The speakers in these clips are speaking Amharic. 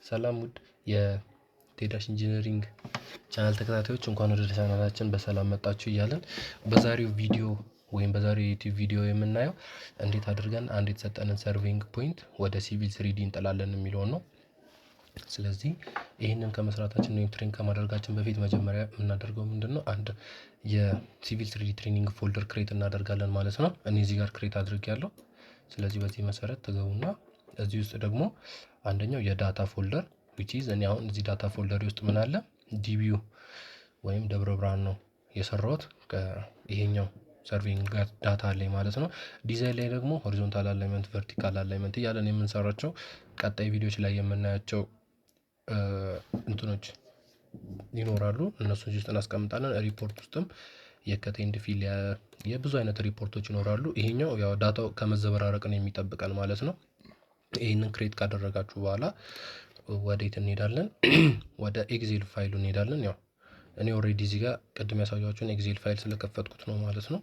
ሰላም ውድ የቴዳሽ ኢንጂነሪንግ ቻናል ተከታታዮች እንኳን ወደ ቻናላችን በሰላም መጣችሁ እያለን በዛሬው ቪዲዮ ወይም በዛሬው ዩቲዩብ ቪዲዮ የምናየው እንዴት አድርገን አንድ የተሰጠንን ሰርቬይንግ ፖይንት ወደ ሲቪል ስሪዲ እንጥላለን የሚለውን ነው። ስለዚህ ይህንን ከመስራታችን ወይም ትሬን ከማድረጋችን በፊት መጀመሪያ የምናደርገው ምንድነው? አንድ የሲቪል ስሪዲ ትሬኒንግ ፎልደር ክሬት እናደርጋለን ማለት ነው። እኔ እዚህ ጋር ክሬት አድርጌያለሁ። ስለዚህ በዚህ መሰረት ትገቡና እዚህ ውስጥ ደግሞ አንደኛው የዳታ ፎልደር which is እኔ አሁን እዚህ ዳታ ፎልደር ውስጥ ምን አለ ዲቢዩ ወይም ደብረ ብርሃን ነው የሰራሁት ከይሄኛው ሰርቪንግ ጋር ዳታ አለኝ ማለት ነው። ዲዛይን ላይ ደግሞ ሆሪዞንታል አላይመንት፣ ቨርቲካል አላይመንት እያለን የምንሰራቸው ቀጣይ ቪዲዮዎች ላይ የምናያቸው እንትኖች ይኖራሉ። እነሱን ውስጥ እናስቀምጣለን። ሪፖርት ውስጥም የከቴንድ ፊል የብዙ አይነት ሪፖርቶች ይኖራሉ። ይሄኛው ያው ዳታው ከመዘበራረቅ ነው የሚጠብቀን ማለት ነው። ይሄንን ክሬት ካደረጋችሁ በኋላ ወዴት እንሄዳለን? ወደ ኤክሴል ፋይሉ እንሄዳለን። ያው እኔ ኦሬዲ እዚህ ጋር ቅድም ያሳያችሁን ኤክሴል ፋይል ስለከፈትኩት ነው ማለት ነው።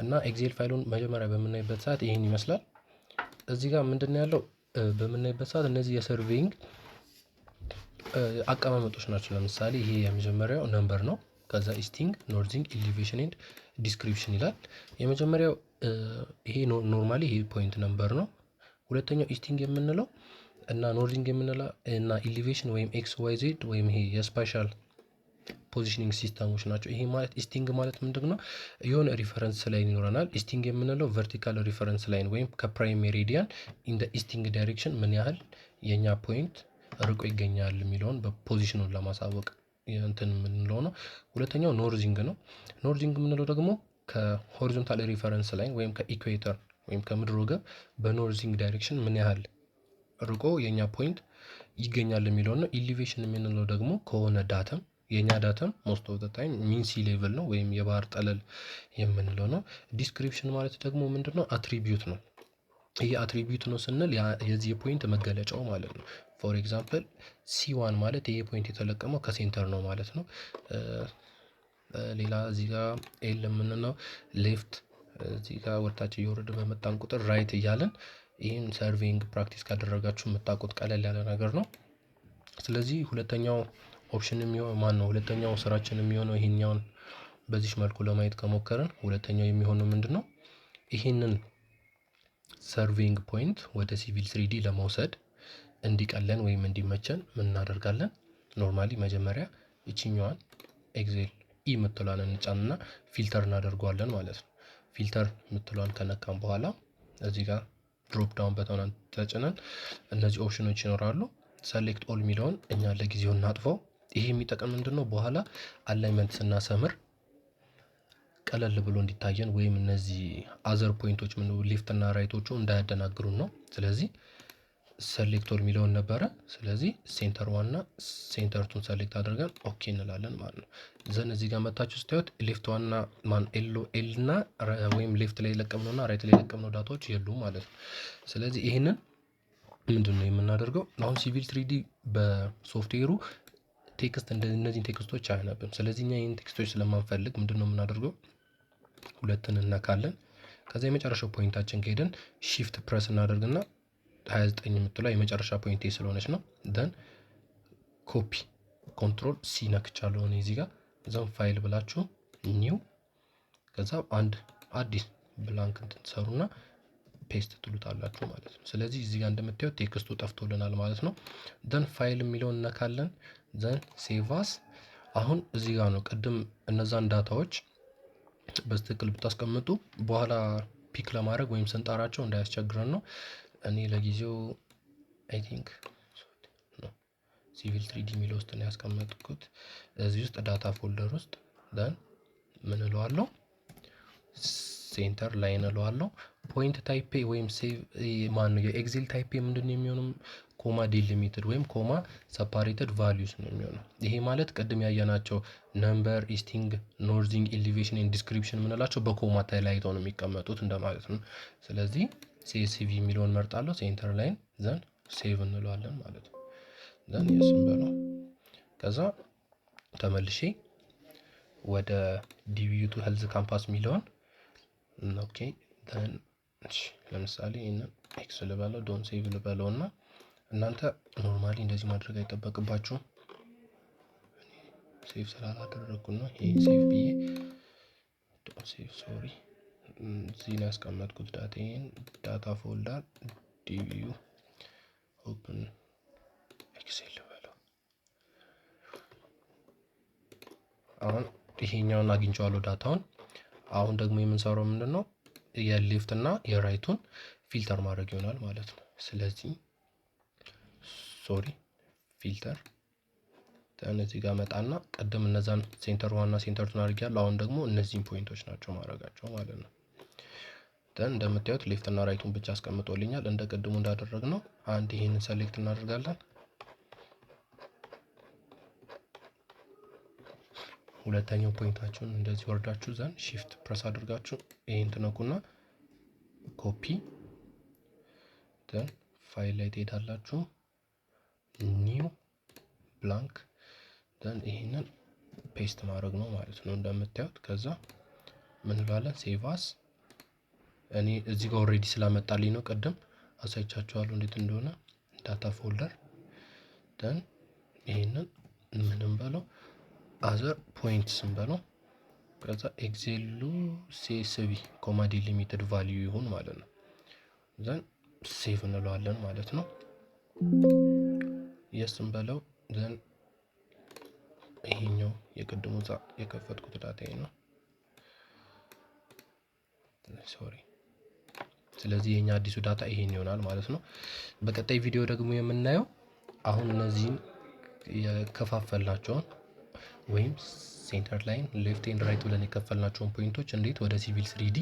እና ኤክሴል ፋይሉን መጀመሪያ በምናይበት ሰዓት ይሄን ይመስላል። እዚህ ጋር ምንድነው ያለው? በምናይበት ሰዓት እነዚህ የሰርቬይንግ አቀማመጦች ናቸው። ለምሳሌ ይሄ የመጀመሪያው ነምበር ነው። ከዛ ኢስቲንግ፣ ኖርዚንግ፣ ኢሊቬሽን ኤንድ ዲስክሪፕሽን ይላል። የመጀመሪያው ይሄ ኖርማሊ ይሄ ፖይንት ነምበር ነው። ሁለተኛው ኢስቲንግ የምንለው እና ኖርዚንግ የምንለው እና ኢሊቬሽን ወይም ኤክስ ዋይ ዜድ ወይም ይሄ የስፓሻል ፖዚሽኒንግ ሲስተሞች ናቸው። ይሄ ማለት ኢስቲንግ ማለት ምንድነው? የሆነ ሪፈረንስ ላይን ይኖረናል። ኢስቲንግ የምንለው ቨርቲካል ሪፈረንስ ላይን ወይም ከፕራይም ሜሪዲያን ኢን ዘ ኢስቲንግ ዳይሬክሽን ምን ያህል የኛ ፖይንት ርቆ ይገኛል የሚለውን በፖዚሽኑን ለማሳወቅ እንትን የምንለው ነው። ሁለተኛው ኖርዚንግ ነው። ኖርዚንግ የምንለው ደግሞ ከሆሪዞንታል ሪፈረንስ ላይን ወይም ከኢኩዌተር ወይም ከምድር ወገብ በኖርዚንግ ዳይሬክሽን ምን ያህል ርቆ የኛ ፖይንት ይገኛል የሚለው ነው። ኢሊቬሽን የምንለው ደግሞ ከሆነ ዳተም የኛ ዳተም ሞስት ኦፍ ዘ ታይም ሚን ሲ ሌቭል ነው ወይም የባህር ጠለል የምንለው ነው። ዲስክሪፕሽን ማለት ደግሞ ምንድነው? አትሪቢዩት ነው። ይሄ አትሪቢዩት ነው ስንል የዚህ ፖይንት መገለጫው ማለት ነው። ፎር ኤግዛምፕል C1 ማለት ይሄ ፖይንት የተለቀመው ከሴንተር ነው ማለት ነው። ሌላ እዚህ ጋር ኤል የምንለው ሌፍት፣ እዚህ ጋር ወርታች እየወረደ በመጣን ቁጥር ራይት እያለን ይህን ሰርቬይንግ ፕራክቲስ ካደረጋችሁ የምታውቁት ቀለል ያለ ነገር ነው። ስለዚህ ሁለተኛው ኦፕሽን የሚሆነው ሁለተኛው ስራችን የሚሆነው ይሄኛውን በዚህ መልኩ ለማየት ከሞከርን ሁለተኛው የሚሆነው ምንድነው? ይሄንን ሰርቬይንግ ፖይንት ወደ ሲቪል ስሪዲ ለመውሰድ እንዲቀለን ወይም እንዲመቸን ምን እናደርጋለን? ኖርማሊ መጀመሪያ እቺኛዋን ኤክሴል ኢ የምትሏን እንጫንና ፊልተር እናደርገዋለን ማለት ነው። ፊልተር የምትሏን ከነካም በኋላ እዚህ ጋር ድሮፕ ዳውን በተናን ተጭነን እነዚህ ኦፕሽኖች ይኖራሉ። ሰሌክት ኦል የሚለውን እኛ ለጊዜው እናጥፈው። ይሄ የሚጠቅም ምንድነው? በኋላ አላይመንት ስናሰምር ቀለል ብሎ እንዲታየን ወይም እነዚህ አዘር ፖይንቶች ምን ሌፍት እና ራይቶቹ እንዳያደናግሩን ነው። ስለዚህ ሰሌክቶር የሚለውን ነበረ። ስለዚህ ሴንተር ዋን እና ሴንተር ቱን ሰሌክት አድርገን ኦኬ እንላለን ማለት ነው። ዘን እዚህ ጋር መታችሁ ስታዩት ሌፍት ዋን እና ማን ኤል እና ወይም ሌፍት ላይ የለቀምነውና ራይት ላይ የለቀምነው ዳታዎች የሉም ማለት ነው። ስለዚህ ይሄንን ምንድነው የምናደርገው? አሁን ሲቪል ትሪዲ በሶፍትዌሩ ቴክስት እነዚህን ቴክስቶች አያነብም። ስለዚህ እኛ ይህን ቴክስቶች ስለማንፈልግ ምንድነው የምናደርገው? ሁለትን እነካለን። ከዛ የመጨረሻው ፖይንታችን ከሄደን ሺፍት ፕረስ እናደርግና 29 የምትለው የመጨረሻ ፖይንቴ ስለሆነች ነው። ደን ኮፒ ኮንትሮል ሲ ነክቻለሁ እኔ እዚህ ጋር። እዛም ፋይል ብላችሁ ኒው ከዛ አንድ አዲስ ብላንክ እንትን ትሰሩና ፔስት ትሉታላችሁ ማለት ነው። ስለዚህ እዚህ ጋር እንደምታዩት ቴክስቱ ጠፍቶልናል ማለት ነው። ደን ፋይል የሚለውን እነካለን። ዘን ሴቫስ አሁን እዚህ ጋር ነው ቅድም እነዛን ዳታዎች በትክክል ብታስቀምጡ በኋላ ፒክ ለማድረግ ወይም ስንጠራቸው እንዳያስቸግረን ነው። እኔ ለጊዜው አይ ቲንክ ሲቪል ትሪዲ የሚለው ውስጥ ነው ያስቀመጥኩት። እዚህ ውስጥ ዳታ ፎልደር ውስጥ ደን ምን እለዋለሁ? ሴንተር ላይን እለዋለሁ። ፖይንት ታይፕ ወይም ሴቭ ማን ነው የኤክሴል ታይፕ ምንድነው የሚሆነው? ኮማ ዲሊሚትድ ወይም ኮማ ሰፓሬትድ ቫልዩስ ነው የሚሆነው። ይሄ ማለት ቅድም ያየናቸው ነምበር፣ ኢስቲንግ፣ ኖርዚንግ፣ ኢሊቬሽን ኤንድ ዲስክሪፕሽን የምንላቸው በኮማ ተለያይተው ነው የሚቀመጡት እንደማለት ነው። ስለዚህ ሲኤስቪ የሚለውን መርጣለሁ። ሴንተር ላይን ዘን ሴቭ እንለዋለን ማለት ነው። ዘን የስም በለው ከዛ ተመልሼ ወደ ዲቪዩ ቱ ሄልዝ ካምፓስ የሚለውን ኦኬ ደን ለምሳሌ ይሄንን ኤክስ ልበለው ዶንት ሴቭ ልበለውና እናንተ ኖርማሊ እንደዚህ ማድረግ አይጠበቅባችሁም። ሴቭ ስላላደረግኩ ነው ይሄን ሴቭ ብዬ ሴቭ ሶሪ እዚህ ነው ያስቀመጥኩት ዳታዬን። ዳታ ፎልደር ዲቪዩ ኦፕን ኤክሴል በለው። አሁን ይሄኛውን አግኝቼዋለሁ ዳታውን። አሁን ደግሞ የምንሰራው ምንድን ነው የሌፍት እና የራይቱን ፊልተር ማድረግ ይሆናል ማለት ነው። ስለዚህ ሶሪ ፊልተር እነዚህ ጋር መጣና ቀደም እነዛን ሴንተር ዋና ሴንተር ቱን አድርጌያለሁ። አሁን ደግሞ እነዚህን ፖይንቶች ናቸው ማድረጋቸው ማለት ነው። እንደምታዩት ሌፍት እና ራይቱን ብቻ አስቀምጦልኛል። እንደ ቅድሙ እንዳደረግነው አንድ ይሄንን ሰሌክት እናደርጋለን። ሁለተኛው ፖይንታችሁን እንደዚህ ወርዳችሁ ዘን ሺፍት ፕረስ አድርጋችሁ ይሄን ትነኩና ኮፒ ዘን ፋይል ላይ ትሄዳላችሁ ኒው ብላንክ ዘን ይሄንን ፔስት ማድረግ ነው ማለት ነው እንደምታዩት። ከዛ ምን እንላለን ሴቭ አስ። እኔ እዚህ ጋር ኦሬዲ ስላመጣልኝ ነው ቅድም አሳይቻችኋለሁ እንዴት እንደሆነ። ዳታ ፎልደር ዘን ይሄንን ምንም በለው አዘር ፖይንትስ እንበለው። ከዛ ኤግዜሉ ሲኤስቪ ኮማ ዲሊሚትድ ቫልዩ ይሁን ማለት ነው። ዘን ሴቭ እንለዋለን ማለት ነው። የስ እንበለው ዘን ይሄኛው የቅድሙ የከፈትኩት ዳታዬ ነው ሶሪ። ስለዚህ የኛ አዲሱ ዳታ ይሄን ይሆናል ማለት ነው። በቀጣይ ቪዲዮ ደግሞ የምናየው አሁን እነዚህን የከፋፈልናቸውን ወይም ሴንተር ላይን ሌፍት ኤንድ ራይት ብለን የከፈልናቸውን ፖይንቶች እንዴት ወደ ሲቪል 3D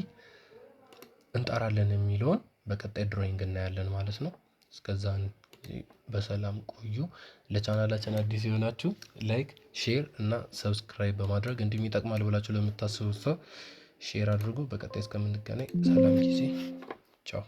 እንጠራለን የሚለውን በቀጣይ ድሮይንግ እናያለን ማለት ነው። እስከዛ በሰላም ቆዩ። ለቻናላችን አዲስ የሆናችሁ ላይክ፣ ሼር እና ሰብስክራይብ በማድረግ እንዲሁም ይጠቅማል ብላችሁ ለምታስቡት ሰው ሼር አድርጉ። በቀጣይ እስከምንገናኝ ሰላም ጊዜ ቻው።